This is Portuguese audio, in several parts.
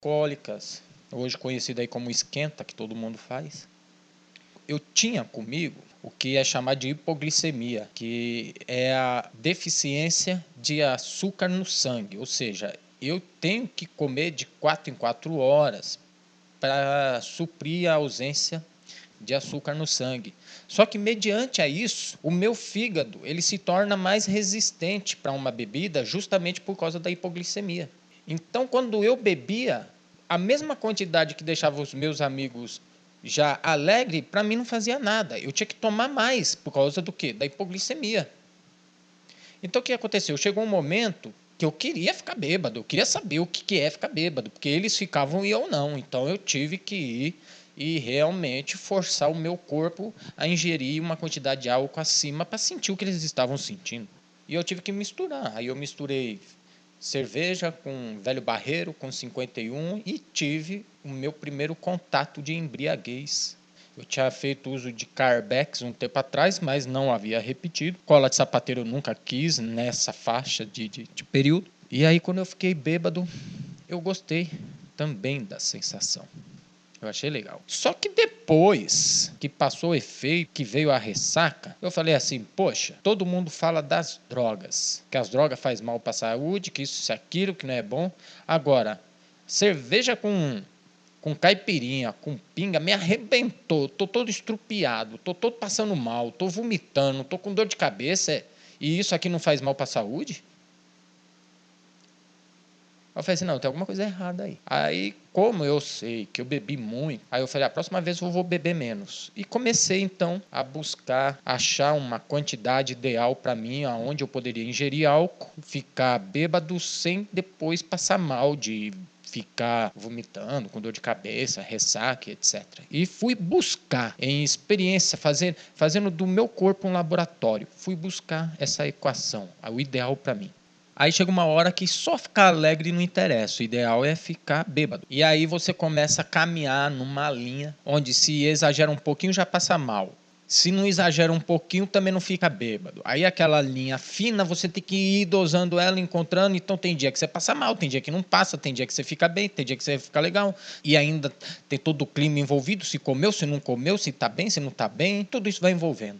cólicas, hoje conhecido aí como esquenta, que todo mundo faz. Eu tinha comigo o que é chamado de hipoglicemia, que é a deficiência de açúcar no sangue, ou seja, eu tenho que comer de 4 em 4 horas para suprir a ausência de açúcar no sangue. Só que mediante a isso, o meu fígado ele se torna mais resistente para uma bebida justamente por causa da hipoglicemia. Então, quando eu bebia, a mesma quantidade que deixava os meus amigos já alegre, para mim não fazia nada. Eu tinha que tomar mais por causa do quê? Da hipoglicemia. Então, o que aconteceu? Chegou um momento que eu queria ficar bêbado, eu queria saber o que é ficar bêbado, porque eles ficavam e eu não. Então, eu tive que ir e realmente forçar o meu corpo a ingerir uma quantidade de álcool acima para sentir o que eles estavam sentindo. E eu tive que misturar. Aí eu misturei cerveja com velho barreiro, com 51 e tive o meu primeiro contato de embriaguez. Eu tinha feito uso de Carbex um tempo atrás, mas não havia repetido. Cola de sapateiro eu nunca quis nessa faixa de período. E aí, quando eu fiquei bêbado, eu gostei também da sensação. Eu achei legal. Só que depois que passou o efeito, que veio a ressaca, eu falei assim, poxa, todo mundo fala das drogas, que as drogas fazem mal para a saúde, que isso, aquilo, que não é bom. Agora, cerveja com caipirinha, com pinga, me arrebentou, tô todo estrupiado, tô todo passando mal, tô vomitando, tô com dor de cabeça, e isso aqui não faz mal para a saúde? Eu falei assim, não, tem alguma coisa errada aí. Aí, como eu sei que eu bebi muito, aí eu falei, a próxima vez eu vou beber menos. E comecei, então, a buscar, achar uma quantidade ideal para mim, aonde eu poderia ingerir álcool, ficar bêbado sem depois passar mal de ficar vomitando, com dor de cabeça, ressaca, etc. E fui buscar, em experiência, fazendo do meu corpo um laboratório, fui buscar essa equação, o ideal para mim. Aí chega uma hora que só ficar alegre não interessa. O ideal é ficar bêbado. E aí você começa a caminhar numa linha onde se exagera um pouquinho já passa mal. Se não exagera um pouquinho, também não fica bêbado. Aí aquela linha fina, você tem que ir dosando ela, encontrando. Então tem dia que você passa mal, tem dia que não passa, tem dia que você fica bem, tem dia que você fica legal. E ainda tem todo o clima envolvido, se comeu, se não comeu, se está bem, se não está bem. Tudo isso vai envolvendo.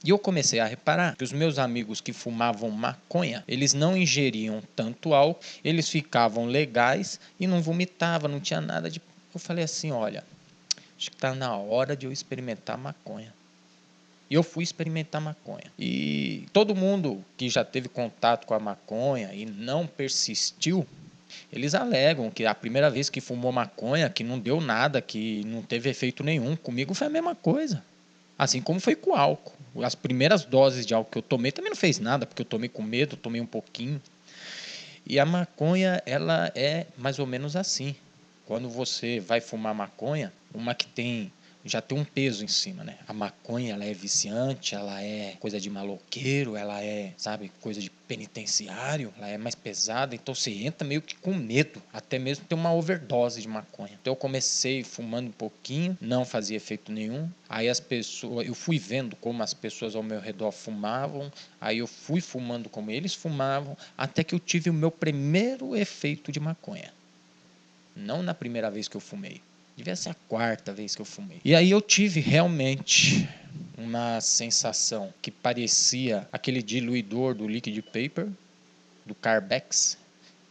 E eu comecei a reparar que os meus amigos que fumavam maconha, eles não ingeriam tanto álcool, eles ficavam legais e não vomitavam, não tinha nada de... Eu falei assim, olha, acho que está na hora de eu experimentar maconha. E eu fui experimentar maconha. E todo mundo que já teve contato com a maconha e não persistiu, eles alegam que a primeira vez que fumou maconha, que não deu nada, que não teve efeito nenhum. Comigo foi a mesma coisa. Assim como foi com o álcool. As primeiras doses de álcool que eu tomei também não fez nada, porque eu tomei com medo, tomei um pouquinho. E a maconha, ela é mais ou menos assim. Quando você vai fumar maconha, uma que já tem um peso em cima, né? A maconha, ela é viciante, ela é coisa de maloqueiro, ela é, sabe, coisa de penitenciário, ela é mais pesada, então você entra meio que com medo, até mesmo ter uma overdose de maconha. Então eu comecei fumando um pouquinho, não fazia efeito nenhum. Aí eu fui vendo como as pessoas ao meu redor fumavam, aí eu fui fumando como eles fumavam, até que eu tive o meu primeiro efeito de maconha. Não na primeira vez que eu fumei. Devia ser a quarta vez que eu fumei. E aí eu tive realmente uma sensação que parecia aquele diluidor do liquid paper, do Carbex.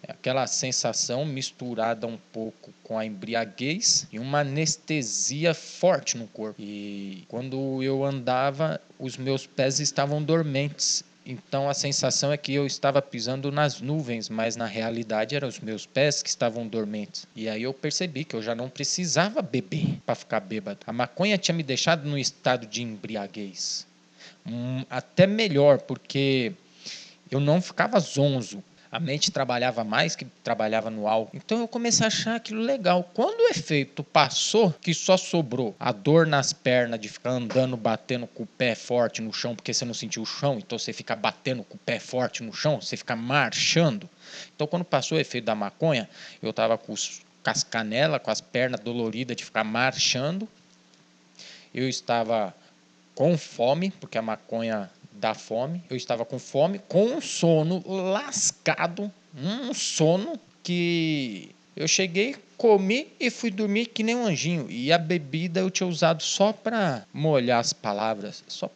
Aquela sensação misturada um pouco com a embriaguez e uma anestesia forte no corpo. E quando eu andava, os meus pés estavam dormentes. Então a sensação é que eu estava pisando nas nuvens, mas na realidade eram os meus pés que estavam dormentes. E aí eu percebi que eu já não precisava beber para ficar bêbado. A maconha tinha me deixado num estado de embriaguez. Até melhor, porque eu não ficava zonzo. A mente trabalhava mais que trabalhava no álcool. Então eu comecei a achar aquilo legal. Quando o efeito passou, que só sobrou a dor nas pernas de ficar andando, batendo com o pé forte no chão, porque você não sentiu o chão, então você fica batendo com o pé forte no chão, você fica marchando. Então quando passou o efeito da maconha, eu estava com as canelas, com as pernas doloridas de ficar marchando. Eu estava com fome, porque a maconha dá fome. Eu estava com fome, com um sono lascado, um sono que Eu cheguei, comi e fui dormir que nem um anjinho. E a bebida eu tinha usado só pra molhar as palavras, só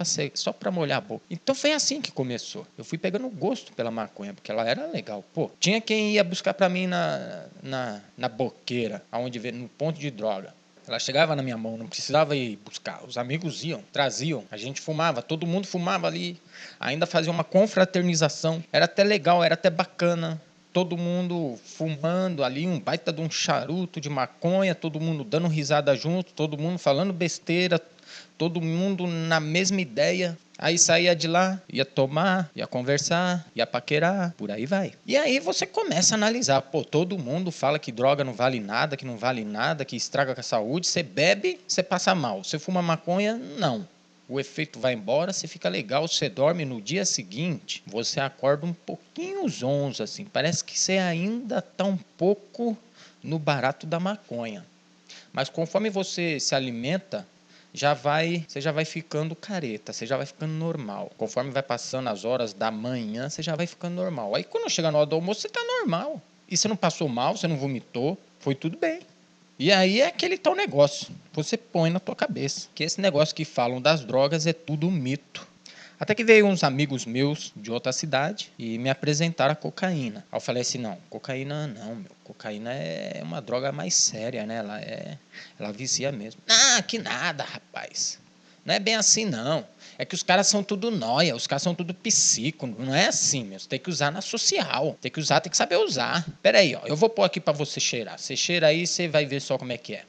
pra molhar a boca. Então foi assim que começou. Eu fui pegando gosto pela maconha, porque ela era legal. Pô, tinha quem ia buscar pra mim na boqueira, no ponto de droga. Ela chegava na minha mão, não precisava ir buscar. Os amigos iam, traziam, a gente fumava, todo mundo fumava ali. Ainda fazia uma confraternização. Era até legal, era até bacana. Todo mundo fumando ali, um baita de um charuto de maconha, todo mundo dando risada junto, todo mundo falando besteira, todo mundo na mesma ideia. Aí saía de lá, ia tomar, ia conversar, ia paquerar, por aí vai. E aí você começa a analisar, pô, todo mundo fala que droga não vale nada, que não vale nada, que estraga com a saúde, você bebe, você passa mal. Você fuma maconha, não. O efeito vai embora, você fica legal, você dorme no dia seguinte, você acorda um pouquinho zonzo, assim, parece que você ainda está um pouco no barato da maconha. Mas conforme você se alimenta, você já vai ficando careta, você já vai ficando normal. Conforme vai passando as horas da manhã, você já vai ficando normal. Aí quando chega na hora do almoço, você está normal. E você não passou mal, você não vomitou, foi tudo bem. E aí é aquele tal negócio, você põe na tua cabeça, que esse negócio que falam das drogas é tudo um mito. Até que veio uns amigos meus de outra cidade e me apresentaram a cocaína. Aí eu falei assim, não, cocaína não, meu. Cocaína é uma droga mais séria, né? Ela vicia mesmo. Ah, que nada, rapaz. Não é bem assim, não. É que os caras são tudo nóia, os caras são tudo psico. Não é assim, meu. Você tem que usar na social. Tem que usar, tem que saber usar. Pera aí, ó. Eu vou pôr aqui pra você cheirar. Você cheira aí, você vai ver só como é que é.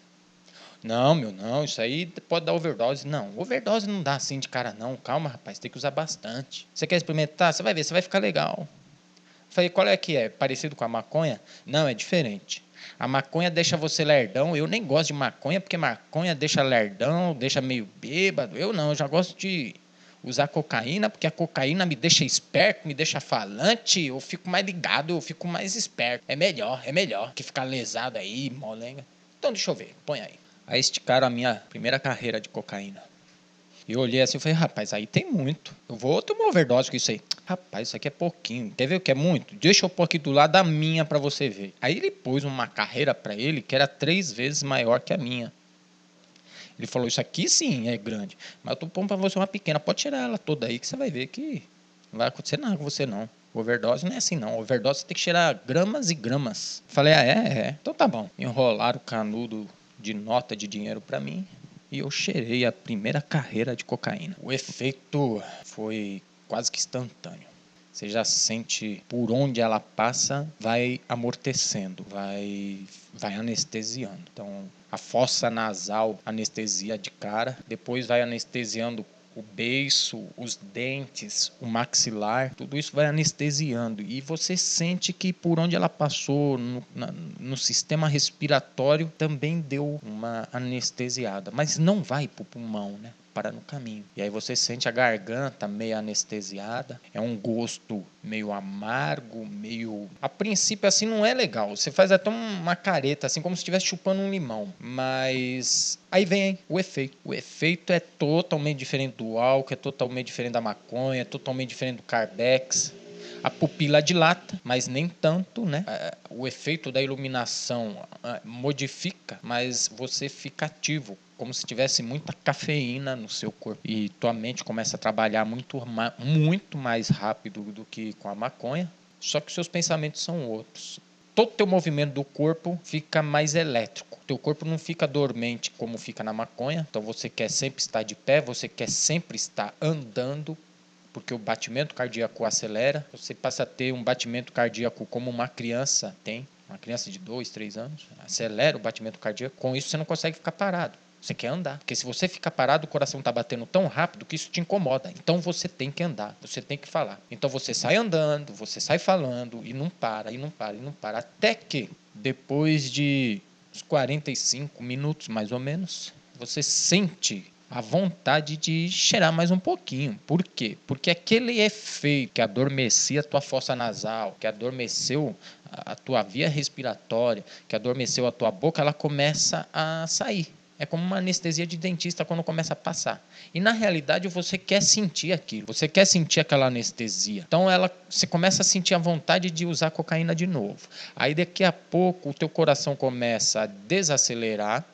Não, meu, não. Isso aí pode dar overdose. Não, overdose não dá assim de cara, não. Calma, rapaz. Tem que usar bastante. Você quer experimentar? Você vai ver, você vai ficar legal. Falei, qual é que é? Parecido com a maconha? Não, é diferente. A maconha deixa você lerdão. Eu nem gosto de maconha, porque maconha deixa lerdão, deixa meio bêbado. Eu não, eu já gosto de usar cocaína, porque a cocaína me deixa esperto, me deixa falante, eu fico mais ligado, eu fico mais esperto. É melhor que ficar lesado aí, molenga. Então deixa eu ver, põe aí. Aí esticaram a minha primeira carreira de cocaína. Eu olhei assim e falei, rapaz, aí tem muito. Eu vou tomar overdose com isso aí. Rapaz, isso aqui é pouquinho. Quer ver o que é muito? Deixa eu pôr aqui do lado da minha pra você ver. Aí ele pôs uma carreira pra ele que era 3 vezes maior que a minha. Ele falou, isso aqui sim é grande. Mas eu tô pondo pra você uma pequena. Pode tirar ela toda aí que você vai ver que não vai acontecer nada com você não. Overdose não é assim não. Overdose você tem que tirar gramas e gramas. Falei, é. Então tá bom. Enrolaram o canudo de nota de dinheiro pra mim. E eu cheirei a primeira carreira de cocaína. O efeito foi quase que instantâneo. Você já sente por onde ela passa, vai amortecendo, vai anestesiando. Então, a fossa nasal anestesia de cara, depois vai anestesiando o beiço, os dentes, o maxilar, tudo isso vai anestesiando. E você sente que por onde ela passou no sistema respiratório também deu uma anestesiada. Mas não vai para o pulmão, né? Para no caminho. E aí você sente a garganta meio anestesiada, é um gosto meio amargo, meio... A princípio assim não é legal, você faz até uma careta, assim como se estivesse chupando um limão, mas aí vem o efeito. O efeito é totalmente diferente do álcool, é totalmente diferente da maconha, é totalmente diferente do Carbex. A pupila dilata, mas nem tanto, né? O efeito da iluminação modifica, mas você fica ativo, como se tivesse muita cafeína no seu corpo. E tua mente começa a trabalhar muito mais rápido do que com a maconha, só que seus pensamentos são outros. Todo teu movimento do corpo fica mais elétrico. Teu corpo não fica dormente como fica na maconha. Então você quer sempre estar de pé, você quer sempre estar andando, porque o batimento cardíaco acelera. Você passa a ter um batimento cardíaco como uma criança tem, uma criança de 2, 3 anos, acelera o batimento cardíaco. Com isso você não consegue ficar parado. Você quer andar. Porque se você ficar parado, o coração está batendo tão rápido que isso te incomoda. Então você tem que andar, você tem que falar. Então você sai andando, você sai falando e não para, e não para, e não para. Até que, depois de uns 45 minutos mais ou menos, você sente a vontade de cheirar mais um pouquinho. Por quê? Porque aquele efeito que adormecia a tua fossa nasal, que adormeceu a tua via respiratória, que adormeceu a tua boca, ela começa a sair. É como uma anestesia de dentista quando começa a passar. E na realidade você quer sentir aquilo, você quer sentir aquela anestesia. Então você começa a sentir a vontade de usar cocaína de novo. Aí daqui a pouco o teu coração começa a desacelerar,